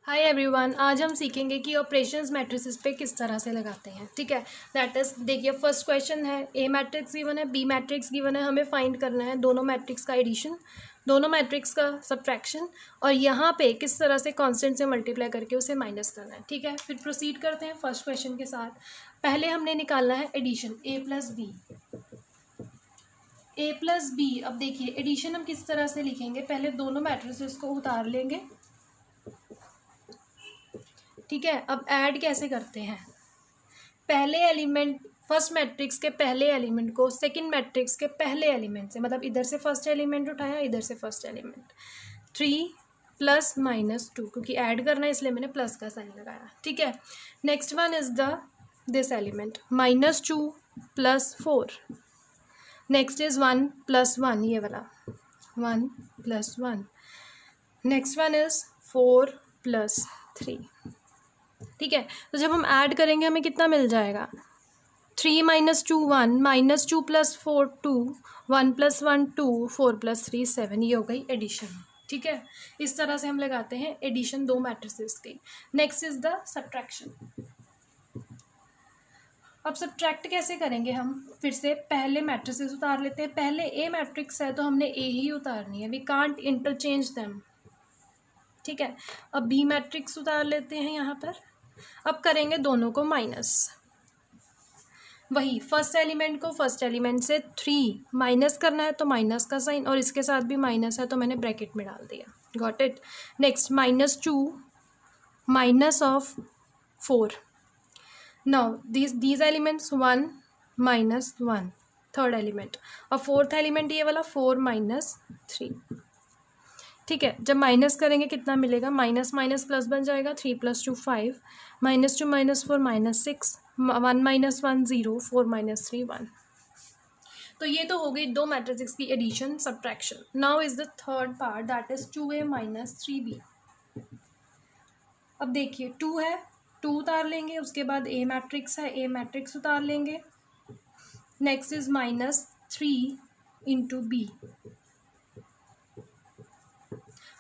Hi everyone, आज हम सीखेंगे कि ऑपरेशंस मैट्रिसेस पे किस तरह से लगाते हैं। ठीक है, दैट इज देखिए फर्स्ट क्वेश्चन है, ए मैट्रिक्स गिवन है, बी मैट्रिक्स गिवन है, हमें फाइंड करना है दोनों मैट्रिक्स का एडिशन, दोनों मैट्रिक्स का सब्ट्रैक्शन और यहाँ पे किस तरह से कांस्टेंट से मल्टीप्लाई करके उसे माइनस करना है। ठीक है, फिर प्रोसीड करते हैं फर्स्ट क्वेश्चन के साथ। पहले हमने निकालना है एडिशन ए प्लस बी। ए प्लस बी, अब देखिए एडिशन हम किस तरह से लिखेंगे, पहले दोनों मैट्रिसेस को उतार लेंगे। ठीक है, अब ऐड कैसे करते हैं, पहले एलिमेंट फर्स्ट मैट्रिक्स के पहले एलिमेंट को सेकंड मैट्रिक्स के पहले एलिमेंट से, मतलब इधर से फर्स्ट एलिमेंट उठाया, इधर से फर्स्ट एलिमेंट, 3 प्लस माइनस 2, क्योंकि ऐड करना है इसलिए मैंने प्लस का साइन लगाया। ठीक है, next one is this element -2 plus 4, next is 1 plus 1, ये वाला 1 plus 1, next one is 4 plus 3। ठीक है, तो जब हम ऐड करेंगे हमें कितना मिल जाएगा, 3 माइनस 2 1, -2 प्लस 4 2, 1 प्लस 1 2, 4 प्लस 3 7, ये हो गई एडिशन। ठीक है, इस तरह से हम लगाते हैं एडिशन दो मैट्रिसेस की। Next is the subtraction. अब सब्ट्रैक्ट कैसे करेंगे हम, फिर से पहले मैट्रिसेस उतार लेते हैं। पहले ए मैट्रिक्स है तो हमने ए ही उतारनी है, वी कांट इंटरचेंज देम। ठीक है, अब बी मैट्रिक्स उतार लेते हैं यहाँ पर। अब करेंगे दोनों को माइनस, वही फर्स्ट एलिमेंट को फर्स्ट एलिमेंट से 3 माइनस करना है तो माइनस का साइन, और इसके साथ भी माइनस है तो मैंने ब्रैकेट में डाल दिया। Got it. Next -2 minus of 4, now these elements 1 minus 1 third element, और फोर्थ एलिमेंट ये वाला 4 माइनस 3। ठीक है, जब माइनस करेंगे कितना मिलेगा, माइनस माइनस प्लस बन जाएगा, 3 + 2 5, -2 - 4 -6, 1 - 1 0, 4 - 3 1। तो ये तो हो गई दो मैट्रिसेस की addition subtraction. Now is the third part, that is 2a - 3b। अब देखिए 2 है, 2 उतार लेंगे, उसके बाद ए मैट्रिक्स है, ए मैट्रिक्स उतार लेंगे। Next is -3 × b।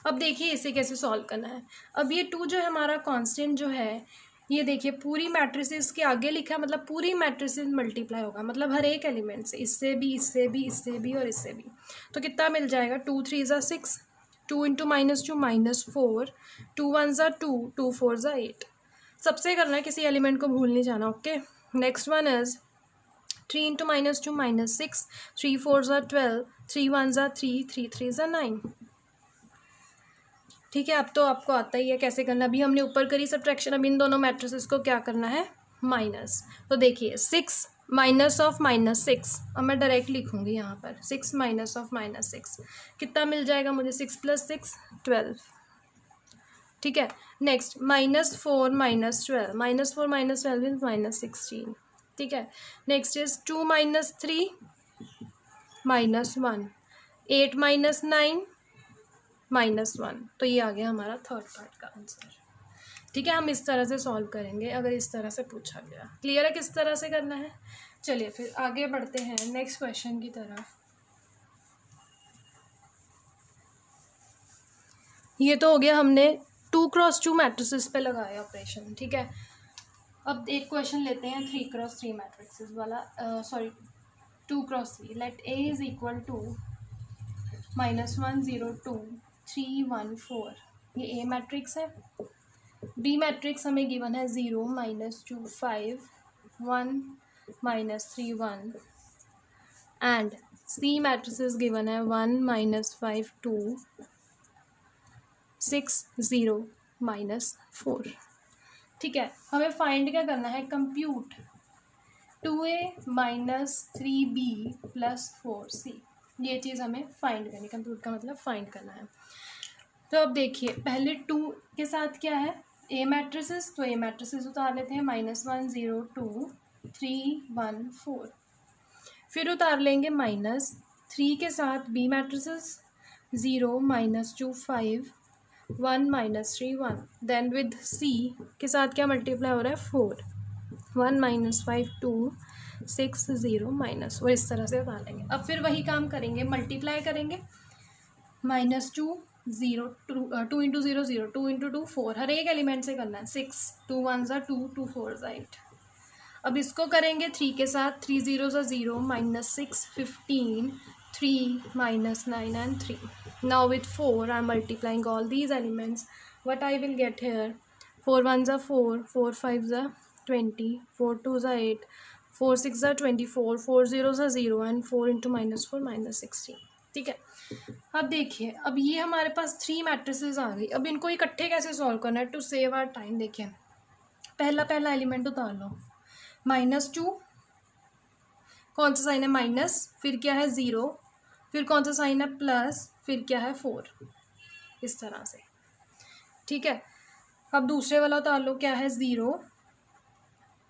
अब देखिए इसे कैसे सॉल्व करना है। अब ये 2 जो है हमारा कांस्टेंट जो है, ये देखिए पूरी मैट्रिसेस के आगे लिखा है, मतलब पूरी मैट्रिसेस मल्टीप्लाई होगा, मतलब हर एक एलिमेंट से, इससे भी इससे भी इससे भी और इससे भी। तो कितना मिल जाएगा, 2 3 = 6, 2 × -2 -4, 2 1 = 2, 2 4 = 8। सबसे करना है, किसी एलिमेंट को भूल नहीं जाना। Okay, next one is 3 × -2 -6, 3 4 = 12, 3 1 = 3, 3 3 = 9। ठीक है, अब तो आपको आता ही है कैसे करना। अभी हमने ऊपर करी सब्ट्रैक्शन, अब इन दोनों मैट्रिसेस को क्या करना है, माइनस। तो देखिए 6 माइनस ऑफ -6, अब मैं डायरेक्ट लिखूंगी यहाँ पर, 6 माइनस ऑफ -6 कितना मिल जाएगा मुझे, 6 + 6 12। ठीक है, नेक्स्ट -4 - 12, -4 - 12 इज -16। ठीक है, नेक्स्ट इज 2 - 3 -1, 8 - 9 -1। तो ये आ गया हमारा थर्ड पार्ट का आंसर। ठीक है, हम इस तरह से सॉल्व करेंगे अगर इस तरह से पूछा गया। क्लियर है किस तरह से करना है। चलिए फिर आगे बढ़ते हैं नेक्स्ट क्वेश्चन की तरफ। ये तो हो गया, हमने 2 × 2 मैट्रिसेस पे लगाया ऑपरेशन। ठीक है, अब एक क्वेश्चन लेते हैं 3 × 3 मैट्रिसेस वाला, sorry 2 × 3। Let A is equal to -1 0 2 3 1 4, ये ए मैट्रिक्स है। बी मैट्रिक्स हमें गिवन है 0 -2 5, 1 -3 1, एंड सी मैट्रिसेस गिवन है 1 -5 2, 6 0 -4। ठीक है, हमें फाइंड क्या करना है, कंप्यूट 2a - 3b + 4c। ये चीज़ हमें फाइंड करनी, कंप्यूट का मतलब फाइंड करना है। तो अब देखिए पहले 2 के साथ क्या है, ए मैट्रिसेस, तो ए मैट्रिसेस उतार लेते हैं, -1 0 2 3 1 4। फिर उतार लेंगे -3 के साथ B matrices, 0 -2 5, 1 -3 1। Then with C के साथ क्या मल्टीप्लाई हो रहा है, 4, 1 -5 2, 6 0 - और इस तरह से उतार लेंगे। अब फिर वही काम करेंगे, मल्टीप्लाई करेंगे, -2 0 2 इंटू 0 0 2 इंटू 2 4, हर एक एलिमेंट से करना है। 6 2 1 ज़ा 2 2 4 ज़ा 8। अब इसको करेंगे 3 के साथ, 3 0 ज़ा 0 -6 15 3 -9 and 3. Now with 4 I am multiplying all these elements. What I will get here? 4 1 ज़ा 4, 4 5 ज़ा 20, 4 2 ज़ा 8, 4 6 ज़ा 24, 4 0 ज़ा 0 and 4 इंटू -4 -16। ठीक है। अब देखिए, अब ये हमारे पास 3 मैट्रिसेस आ गई। अब इनको इकट्ठे कैसे सॉल्व करना है टू सेव आवर टाइम। देखिए, पहला एलिमेंट उतार लो, -2, कौन सा साइन है माइनस, फिर क्या है 0, फिर कौन सा साइन है प्लस, फिर क्या है 4, इस तरह से। ठीक है। अब दूसरे वाला उतार लो, क्या है 0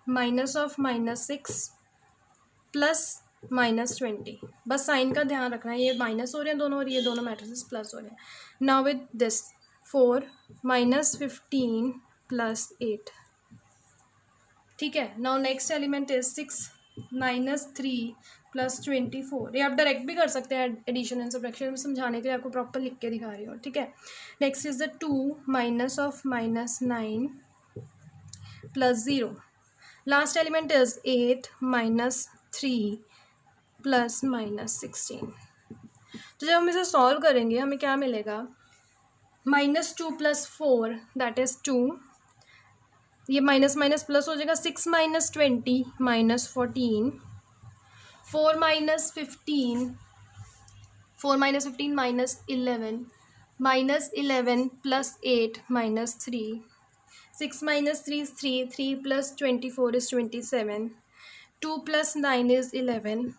-6 प्लस -20। बस साइन का ध्यान रखना है, ये माइनस हो रहे हैं दोनों और ये दोनों मैट्रिसेस प्लस हो रहे हैं। Now with this 4 -15 plus 8। ठीक है। Now next element is 6 -3 plus 24। ये आप डायरेक्ट भी कर सकते हैं एडिशन एंड सब्ट्रैक्शन में, समझाने के लिए आपको प्रॉपर लिख के दिखा रही हूँ। ठीक है। Next is the 2 -9 plus 0। Last element is 8 -3 plus -16। तो जब हम इसे सॉल्व करेंगे हमें क्या मिलेगा, -2 प्लस 4 दैट इज 2, ये माइनस माइनस प्लस हो जाएगा, 6 -20 -14, 4 -15 -11 plus 8 -3, 6 -3 is 3, 3 plus 24 is 27, 2 plus 9 is 11।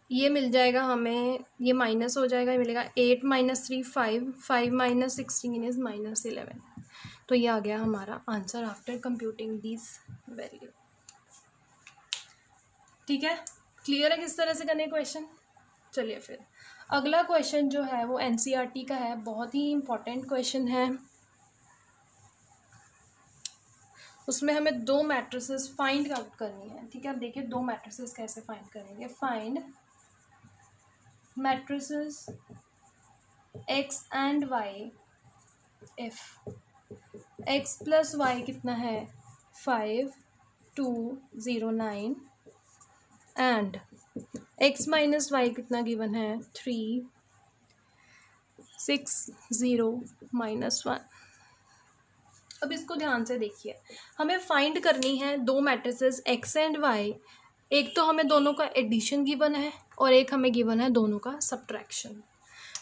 ये मिल जाएगा हमें, ये माइनस हो जाएगा, ये मिलेगा 8 -3 5, 5 -16 इज -11। तो ये आ गया हमारा answer after computing this value. ठीक है, क्लियर है किस तरह से करने क्वेश्चन। चलिए फिर अगला क्वेश्चन जो है वो एनसीईआरटी का है, बहुत ही इम्पोर्टेंट क्वेश्चन है। उसमें हमें 2 मैट्रिसेस फाइंड आउट करनी है। ठीक है, अब देखिए 2 मैट्रिसेस कैसे फाइंड करेंगे। Find matrices x and y if x plus y कितना है 5 2 0 9 एंड x माइनस वाई कितना गिवन है 3 6 0 -1। अब इसको ध्यान से देखिए, हमें फाइंड करनी है 2 मैट्रिसेस x एंड y। एक तो हमें दोनों का एडिशन गिवन है और एक हमें गिवन है दोनों का सब्ट्रैक्शन।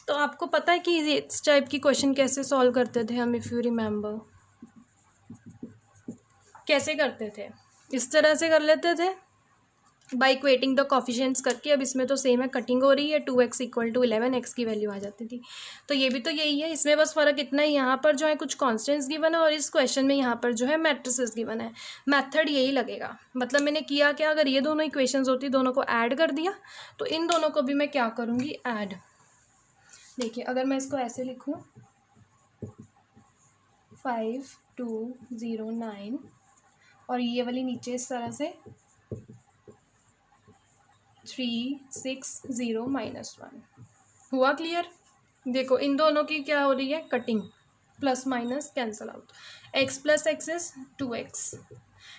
तो आपको पता है कि इस टाइप की क्वेश्चन कैसे सॉल्व करते थे हम, इफ़ यू रिमेंबर कैसे करते थे, इस तरह से कर लेते थे बाई इक्वेटिंग द कोफिशिएंट्स करके। अब इसमें तो सेम है, कटिंग हो रही है, 2x = 11, x की वैल्यू आ जाती थी। तो ये भी तो यही है, इसमें बस फ़र्क इतना है, यहाँ पर जो है कुछ कॉन्स्टेंट्स गिवन है और इस क्वेश्चन में यहाँ पर जो है मैट्रिसेस गिवन है। मेथड यही लगेगा, मतलब मैंने किया क्या, अगर ये दोनों इक्वेशंस होती दोनों को ऐड कर दिया, तो इन दोनों को भी मैं क्या करूँगी, ऐड। देखिए अगर मैं इसको ऐसे लिखूँ 5 2 0 9 और ये वाली नीचे इस तरह से 3 6 0 -1 हुआ। क्लियर। देखो इन दोनों की क्या हो रही है, cutting, plus minus cancel out, x plus x is 2x।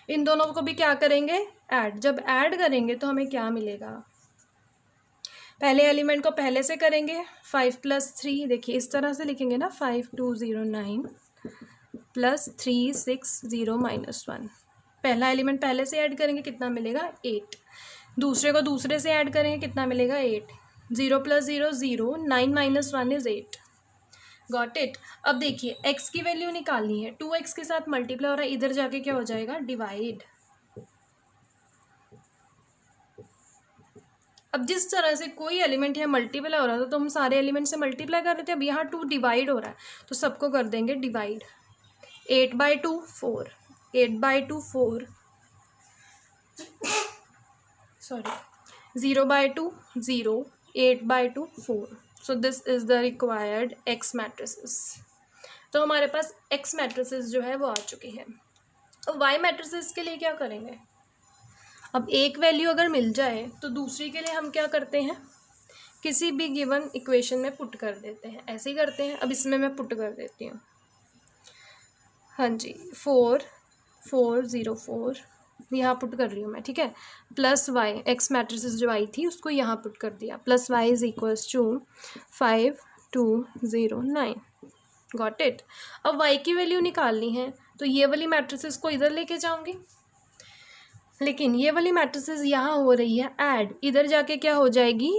इन दोनों को भी क्या करेंगे, ऐड। जब ऐड करेंगे तो हमें क्या मिलेगा, पहले एलिमेंट को पहले से करेंगे, 5 + 3, देखिए इस तरह से लिखेंगे ना, 5 2 0 9 प्लस 3 6 0 -1। पहला एलिमेंट पहले से ऐड करेंगे, कितना मिलेगा 8। दूसरे को दूसरे से ऐड करेंगे, कितना मिलेगा 8। 0 + 0 0, 9 - 1 इज 8। Got it. अब देखिए x की वैल्यू निकालनी है, 2x के साथ मल्टीप्लाई हो रहा है, इधर जाके क्या हो जाएगा, डिवाइड। अब जिस तरह से कोई एलिमेंट है मल्टीप्लाई हो रहा था तो हम सारे एलिमेंट से मल्टीप्लाई कर रहे थे, अब यहाँ 2 डिवाइड हो रहा है तो सबको कर देंगे divide. 8/2 4, 8/2 4, sorry 0/2 0, 8/2 4। So this is the required x matrices. तो हमारे पास x मैट्रिसेस जो है वो आ चुकी है। अब y मैट्रिसेस के लिए क्या करेंगे, अब एक वैल्यू अगर मिल जाए तो दूसरी के लिए हम क्या करते हैं, किसी भी गिवन इक्वेशन में पुट कर देते हैं, ऐसे ही करते हैं। अब इसमें मैं पुट कर देती हूँ। हाँ जी, 4 यहाँ पुट कर रही हूँ मैं, ठीक है। प्लस वाई, एक्स मैट्रिसेस जो आई थी उसको यहाँ पुट कर दिया, plus y is equals to 5 2 0 9। Got it. अब वाई की वैल्यू निकालनी है तो ये वाली मैट्रिसेस को इधर लेके जाऊँगी, लेकिन ये वाली मैट्रिसेस यहाँ हो रही है ऐड, इधर जाके क्या हो जाएगी,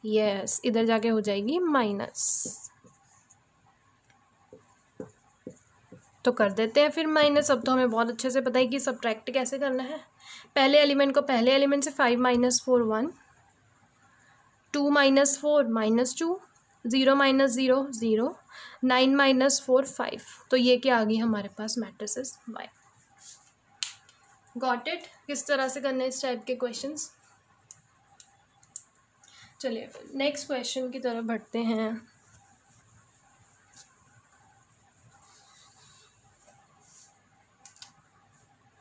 यस इधर जाके हो जाएगी माइनस। तो कर देते हैं फिर माइनस। अब तो हमें बहुत अच्छे से पता है कि सब्ट्रैक्ट कैसे करना है। पहले एलिमेंट को पहले एलिमेंट से 5 - 4 1, 2 - 4 -2, 0 - 0 0, 9 - 4 5। तो ये क्या आ गई हमारे पास मैट्रिसेस वाई। Got it. किस तरह से करने इस टाइप के क्वेश्चंस। चलिए नेक्स्ट क्वेश्चन की तरफ बढ़ते हैं।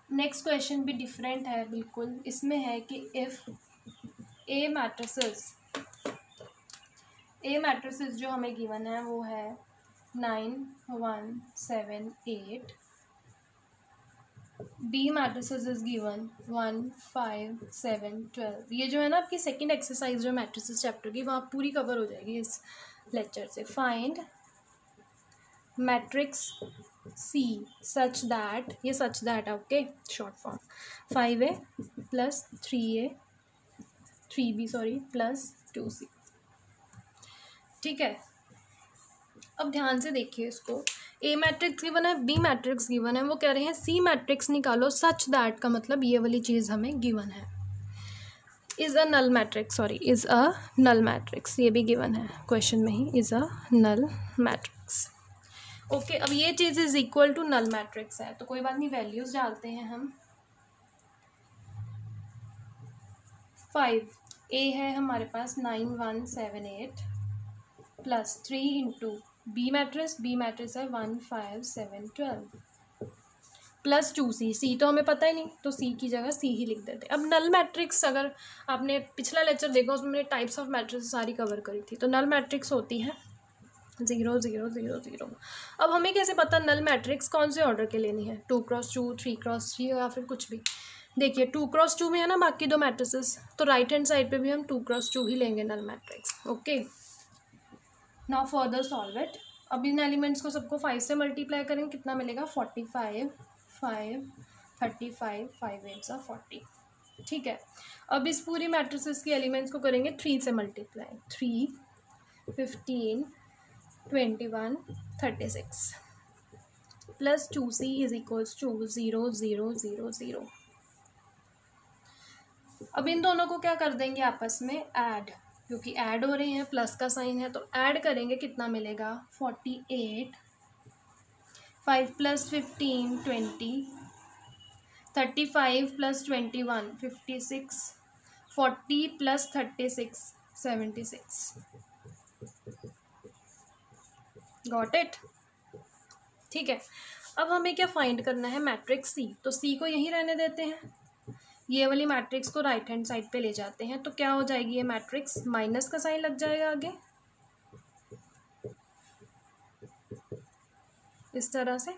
नेक्स्ट क्वेश्चन भी डिफरेंट है बिल्कुल। इसमें है कि इफ़ ए मैट्रिसेस जो हमें गिवन है वो है 9 1 7 8, बी मैट्रिसेस इज गिवन 1 5 7 12। ये जो है ना आपकी सेकंड एक्सरसाइज जो मैट्रिसेस चैप्टर की, वहाँ पूरी कवर हो जाएगी इस लेक्चर से। Find matrix C such that, ये सच दैट है okay, short form 5A + 3B + 2C। ठीक है। अब ध्यान से देखिए इसको, ए मैट्रिक्स गिवन है, बी मैट्रिक्स गिवन है, वो कह रहे हैं सी मैट्रिक्स निकालो सच दैट, का मतलब ये वाली चीज़ हमें गिवन है। इज़ अ नल मैट्रिक्स, ये भी गिवन है क्वेश्चन में ही, is a null matrix. Okay, अब ये चीज़ is equal to null matrix है, तो कोई बात नहीं, वैल्यूज डालते हैं हम। 5A है हमारे पास 9 1 7 8 + 3 इंटू बी मैट्रिक्स है 1 5 7 12 + 2C। सी तो हमें पता ही नहीं, तो सी की जगह सी ही लिख देते। अब नल मैट्रिक्स, अगर आपने पिछला लेक्चर देखा उसमें मैंने टाइप्स ऑफ मैट्रिक्स सारी कवर करी थी। तो नल मैट्रिक्स होती है 0 0 0 0। अब हमें कैसे पता नल मैट्रिक्स कौन से ऑर्डर के लेनी है, 2 × 2 3 × 3 या फिर कुछ भी। देखिए 2 × 2 में है ना बाकी दो मैट्रिसेस, तो राइट हैंड साइड पे भी हम 2 × 2 ही लेंगे null matrix. Okay, now further solve it. अब इन एलिमेंट्स को सबको 5 से मल्टीप्लाई करेंगे, कितना मिलेगा 45 5 35 5 8 40। ठीक है। अब इस पूरी मैट्रिसेस की एलिमेंट्स को करेंगे 3 से multiply, 3 15 21 36 + 2C is equals to 0 0 0 0। अब इन दोनों को क्या कर देंगे आपस में ऐड, क्योंकि ऐड हो रहे हैं, प्लस का साइन है, तो ऐड करेंगे, कितना मिलेगा 48 5 + 15 20 35 + 21 56 40 + 36 76। Got it. ठीक है। अब हमें क्या फाइंड करना है, मैट्रिक्स सी। तो सी को यहीं रहने देते हैं, ये वाली मैट्रिक्स को राइट हैंड साइड पे ले जाते हैं। तो क्या हो जाएगी ये मैट्रिक्स, माइनस का साइन लग जाएगा आगे इस तरह से।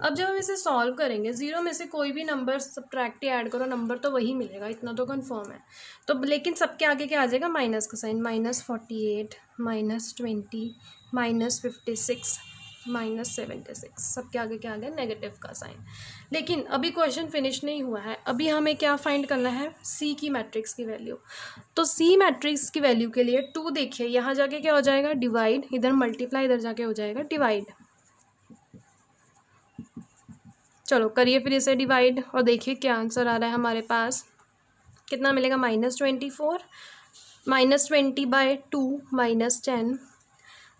अब जब हम इसे सॉल्व करेंगे, 0 में से कोई भी नंबर सब्ट्रैक्ट या ऐड करो, नंबर तो वही मिलेगा, इतना तो कंफर्म है। तो लेकिन सबके आगे क्या आ जाएगा, माइनस का साइन, -48 -20 -56 -76, सबके आगे क्या आ गया, नेगेटिव का साइन। लेकिन अभी क्वेश्चन फिनिश नहीं हुआ है, अभी हमें क्या फाइंड करना है, सी की मैट्रिक्स की वैल्यू। तो सी मैट्रिक्स की वैल्यू के लिए 2 देखिए, यहाँ जाके क्या हो जाएगा डिवाइड, इधर मल्टीप्लाई, इधर जाके हो जाएगा डिवाइड। चलो करिए फिर इसे डिवाइड और देखिए क्या आंसर आ रहा है हमारे पास, कितना मिलेगा, -24 -20/2 -10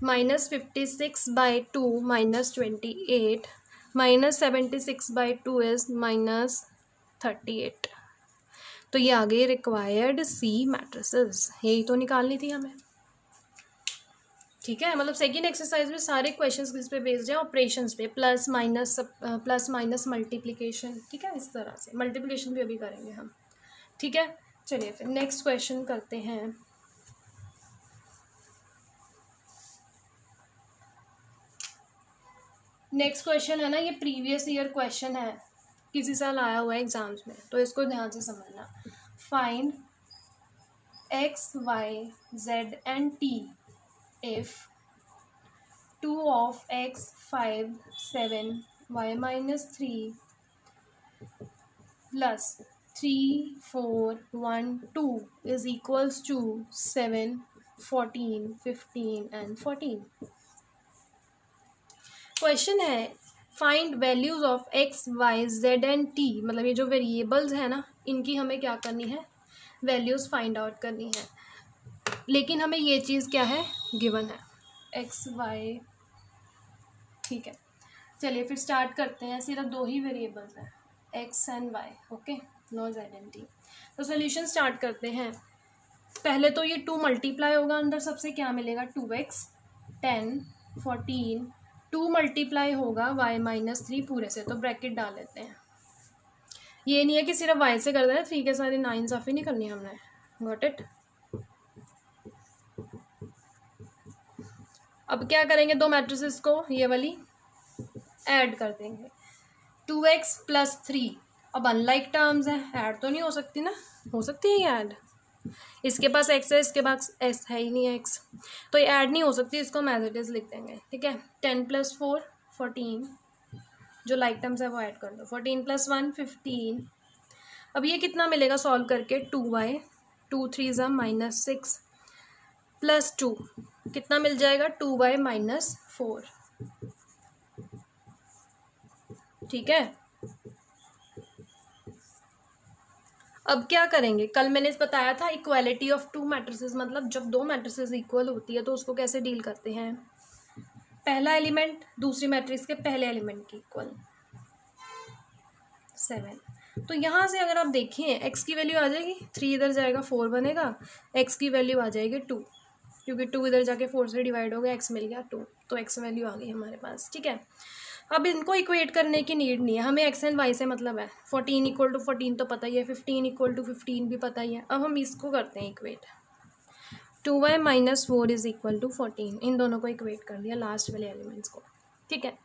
-56/2 -28 -76/2 इज -38। तो ये आ गई रिक्वायर्ड सी मैट्रिसेस, यही तो निकालनी थी हमें। ठीक है, मतलब सेकेंड एक्सरसाइज में सारे क्वेश्चंस किस पे बेस्ड हैं, ऑपरेशंस पे, प्लस माइनस मल्टीप्लिकेशन। ठीक है, इस तरह से मल्टीप्लिकेशन भी अभी करेंगे हम। ठीक है, चलिए फिर नेक्स्ट क्वेश्चन करते हैं। नेक्स्ट क्वेश्चन है ना, ये प्रीवियस ईयर क्वेश्चन है, किसी साल आया हुआ है एग्जाम्स में, तो इसको ध्यान से समझना। Find x y z and t if 2 of x 5 7 y minus 3 plus 3 4 1 2 is equals to 7 14 15 and 14। Question है find values of x y z and t, मतलब ये जो वेरिएबल्स है ना, इनकी हमें क्या करनी है, वैल्यूज फाइंड आउट करनी है। लेकिन हमें ये चीज़ क्या है, गिवन है एक्स वाई। ठीक है, चलिए फिर स्टार्ट करते हैं। सिर्फ दो ही वेरिएबल्स हैं, x and y, okay, no z and t. तो सोल्यूशन स्टार्ट करते हैं। पहले तो ये 2 मल्टीप्लाई होगा, अंदर सबसे क्या मिलेगा, 2x 10 14, 2 मल्टीप्लाई होगा y माइनस 3 पूरे से, तो ब्रैकेट डाल लेते हैं। ये नहीं है कि सिर्फ y से कर देना, 3 के सारे 9 साफी नहीं करनी हमने, गॉट इट। अब क्या करेंगे, दो मैट्रिसेस को ये वाली ऐड कर देंगे, 2x प्लस 3। अब अनलाइक टर्म्स है, ऐड तो नहीं हो सकती ना, हो सकती है ये ऐड, इसके पास x है, इसके पास s है ही नहीं है x, तो ये ऐड नहीं हो सकती, इसको हम एज इट इज लिख देंगे। ठीक है, 10 + 4 14, जो लाइक टर्म्स है वो ऐड कर दो, 14 + 1 15। अब ये कितना मिलेगा सॉल्व करके, 2y 2 3 -6 प्लस 2 कितना मिल जाएगा, 2y - 4। ठीक है, अब क्या करेंगे, कल मैंने बताया था इक्वालिटी ऑफ 2 मैट्रिसेस, मतलब जब 2 मैट्रिसेस इक्वल होती है तो उसको कैसे डील करते हैं, पहला एलिमेंट दूसरी मैट्रिक्स के पहले एलिमेंट की इक्वल, 7। तो यहाँ से अगर आप देखें x की वैल्यू आ जाएगी, 3 इधर जाएगा 4 बनेगा, x की वैल्यू आ जाएगी 2, क्योंकि 2 इधर जाके 4 से डिवाइड हो गया, x मिल गया 2, तो x वैल्यू आ गई हमारे पास। ठीक है, अब इनको इक्वेट करने की नीड नहीं है, हमें x एंड y से मतलब है। 14 = 14 तो पता ही है, 15 = 15 भी पता ही है। अब हम इसको करते हैं इक्वेट, 2y - 4 = 14, इन दोनों को इक्वेट कर दिया, लास्ट वाले एलिमेंट्स को। ठीक है,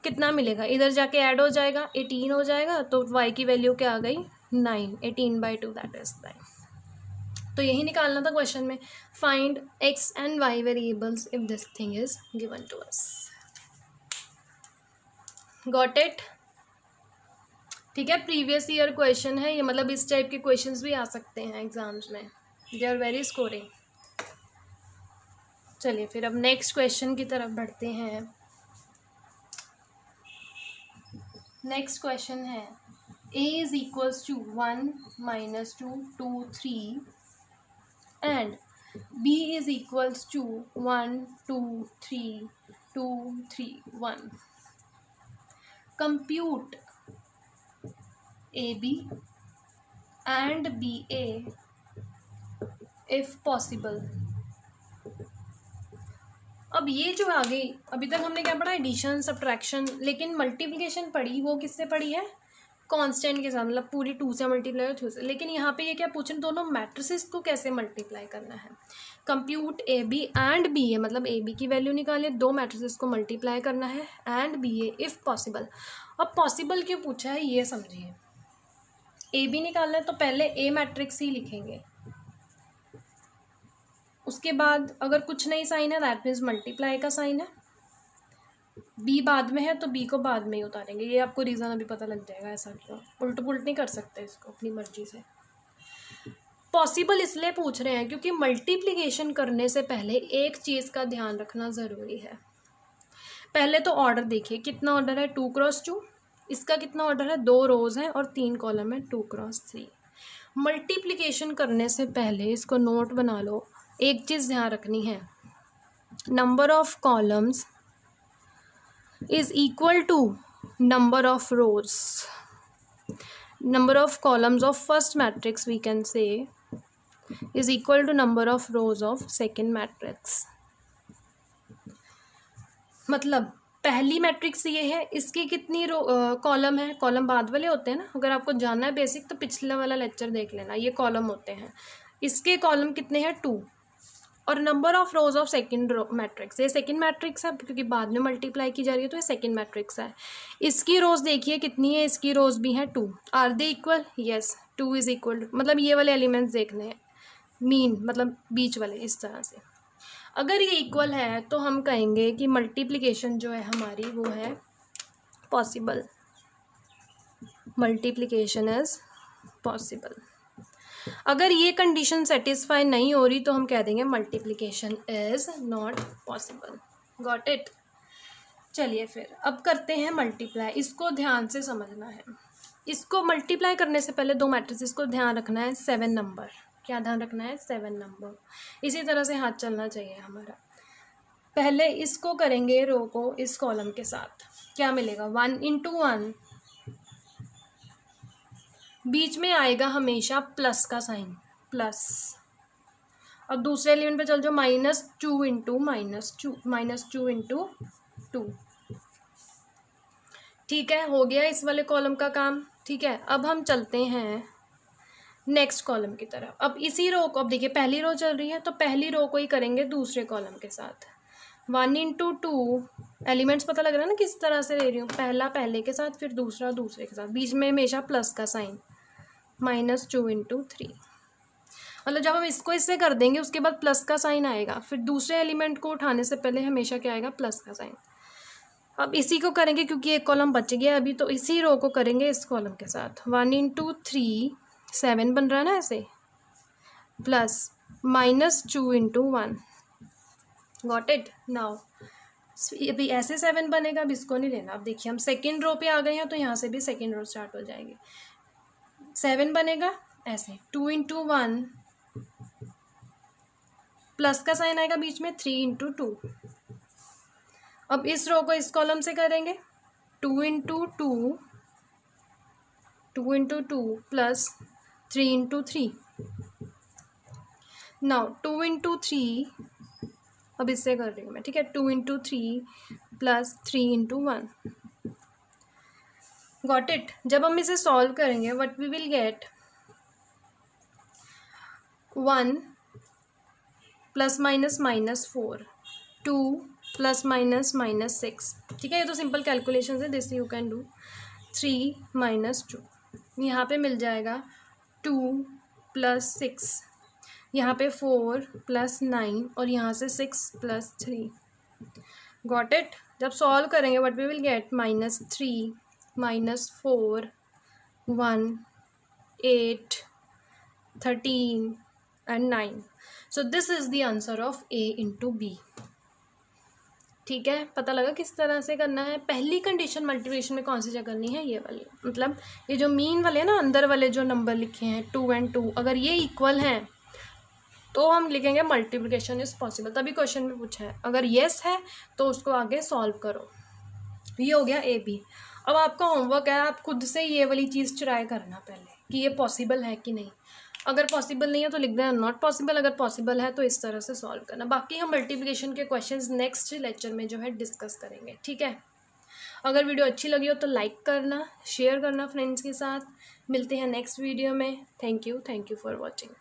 कितना मिलेगा, इधर जाके ऐड हो जाएगा, 18 हो जाएगा, तो y की वैल्यू क्या आ गई, 9, 18/2 दैट इज 9। तो यही निकालना था क्वेश्चन में, find x and y variables if this thing is given to us. Got it. ठीक है, प्रीवियस ईयर क्वेश्चन है ये, मतलब इस टाइप के क्वेश्चंस भी आ सकते हैं एग्जाम्स में, दे आर वेरी स्कोरिंग। चलिए फिर अब नेक्स्ट क्वेश्चन की तरफ बढ़ते हैं। नेक्स्ट क्वेश्चन है a is equals to 1 - 2 2 3 and b is equals to 1 2 3 2 3 1। compute AB and BA if possible। अब ये जो आ गई, अभी तक हमने क्या पढ़ा, एडिशन सब्ट्रैक्शन, लेकिन मल्टीप्लिकेशन पढ़ी, वो किससे पढ़ी है, कांस्टेंट के साथ, मतलब पूरी 2 से मल्टीप्लाई 2 से। लेकिन यहाँ पे ये क्या पूछ रहे, दोनों मैट्रिसेस को कैसे मल्टीप्लाई करना है। Compute A B and B A, मतलब ए बी की वैल्यू निकाले, दो मैट्रिसेस को मल्टीप्लाई करना है, and B A if possible. अब पॉसिबल क्यों पूछा है ये समझिए, ए बी निकालना है तो पहले ए मैट्रिक्स ही लिखेंगे, उसके बाद अगर कुछ नहीं साइन है दैट मीन्स मल्टीप्लाई का साइन है, बी बाद में है तो बी को बाद में ही उतारेंगे। ये आपको रीज़न अभी पता लग जाएगा, ऐसा क्यों, उल्ट पुल्ट नहीं कर सकते इसको अपनी मर्जी से। पॉसिबल इसलिए पूछ रहे हैं क्योंकि मल्टीप्लिकेशन करने से पहले एक चीज़ का ध्यान रखना ज़रूरी है। पहले तो ऑर्डर देखिए, कितना ऑर्डर है, 2 × 2, इसका कितना ऑर्डर है, 2 रोज़ हैं और 3 कॉलम है, 2 × 3। मल्टीप्लिकेशन करने से पहले इसको नोट बना लो, एक चीज़ ध्यान रखनी है, number of columns is equal to number of rows, number of columns of first matrix we can say is equal to number of rows of second matrix। मतलब पहली मैट्रिक्स ये है, इसकी कितनी कॉलम है, कॉलम बाद वाले होते हैं ना, अगर आपको जानना है बेसिक तो पिछले वाला लेक्चर देख लेना, ये कॉलम होते हैं, इसके कॉलम कितने हैं 2, और number of rose of second matrix, ये सेकंड मैट्रिक्स है क्योंकि बाद में मल्टीप्लाई की जा रही है तो ये सेकंड मैट्रिक्स है। इसकी रोज देखिए कितनी है, इसकी रोज भी है 2। Are they equal? Yes, 2 is equal to, मतलब ये वाले एलिमेंट्स देखने हैं, मीन मतलब बीच वाले, इस तरह से। अगर ये इक्वल है तो हम कहेंगे कि मल्टीप्लिकेशन जो है हमारी वो है पॉसिबल, मल्टीप्लिकेशन इज पॉसिबल। अगर ये कंडीशन सेटिस्फाई नहीं हो रही तो हम कह देंगे multiplication is not possible. Got it? चलिए फिर अब करते हैं मल्टीप्लाई। इसको ध्यान से समझना है। इसको मल्टीप्लाई करने से पहले दो मैट्रिसेस को ध्यान रखना है 7 नंबर। क्या ध्यान रखना है? 7 नंबर। इसी तरह से हाथ चलना चाहिए हमारा। पहले इसको करेंगे रो को इस कॉलम के साथ, क्या मिलेगा? 1 × 1, बीच में आएगा हमेशा प्लस का साइन, प्लस। अब दूसरे एलिमेंट पे चल जाओ, -2 × -2 × 2। ठीक है, हो गया इस वाले कॉलम का काम। ठीक है, अब हम चलते हैं नेक्स्ट कॉलम की तरफ। अब इसी रो को, अब देखिए पहली रो चल रही है तो पहली रो को ही करेंगे दूसरे कॉलम के साथ। 1 × 2, एलिमेंट्स पता लग रहा है ना किस तरह से ले रही हूँ, पहला पहले के साथ, फिर दूसरा दूसरे के साथ, बीच में हमेशा प्लस का साइन, -2 × 3। मतलब जब हम इसको इससे कर देंगे उसके बाद प्लस का साइन आएगा, फिर दूसरे एलिमेंट को उठाने से पहले हमेशा क्या आएगा? प्लस का साइन। अब इसी को करेंगे क्योंकि एक कॉलम बच गया अभी, तो इसी रो को करेंगे इस कॉलम के साथ। 1 × 3, 7 बन रहा है ना ऐसे, प्लस -2 × 1। Got it? नाउ अभी ऐसे 7 बनेगा, अब इसको नहीं लेना। अब देखिए हम सेकेंड रो पे आ गए हैं तो यहाँ से भी सेकेंड रो स्टार्ट हो जाएगी। 7 बनेगा ऐसे, 2 × 1, प्लस का साइन आएगा बीच में, 3 × 2। अब इस रो को इस कॉलम से करेंगे, 2 × 2, 2 × 2 प्लस 3 × 3। नाउ 2 × 3, अब इससे कर रही हूँ मैं, ठीक है। 2 × 3 प्लस 3 × 1। Got it? जब हम इसे सॉल्व करेंगे व्हाट वी विल गेट, 1 ± -4, 2 ± -6। ठीक है, ये तो सिंपल कैलकुलेशन है, दिस यू कैन डू। 3 - 2, यहाँ पे मिल जाएगा 2 + 6, यहाँ पे 4 + 9 और यहाँ से 6 + 3। Got it? जब सॉल्व करेंगे what we will get, -3 -4 1 8 13 and 9। So this is the answer of A into B। ठीक है, पता लगा किस तरह से करना है। पहली कंडीशन मल्टीप्लिकेशन में कौन सी जगह करनी है? ये वाली, मतलब ये जो मीन वाले हैं ना, अंदर वाले जो नंबर लिखे हैं 2 और 2, अगर ये इक्वल हैं तो हम लिखेंगे मल्टीप्लिकेशन इज पॉसिबल। तभी क्वेश्चन में पूछा है, अगर येस है तो उसको आगे सॉल्व करो। ये हो गया A B। अब आपका होमवर्क है, आप खुद से ये वाली चीज़ ट्राई करना पहले कि ये पॉसिबल है कि नहीं। अगर पॉसिबल नहीं है तो लिख देना नॉट पॉसिबल, अगर पॉसिबल है तो इस तरह से सॉल्व करना। बाकी हम मल्टीप्लिकेशन के क्वेश्चंस नेक्स्ट लेक्चर में जो है डिस्कस करेंगे। ठीक है, अगर वीडियो अच्छी लगी हो तो लाइक करना, शेयर करना फ्रेंड्स के साथ। मिलते हैं नेक्स्ट वीडियो में। Thank you for watching.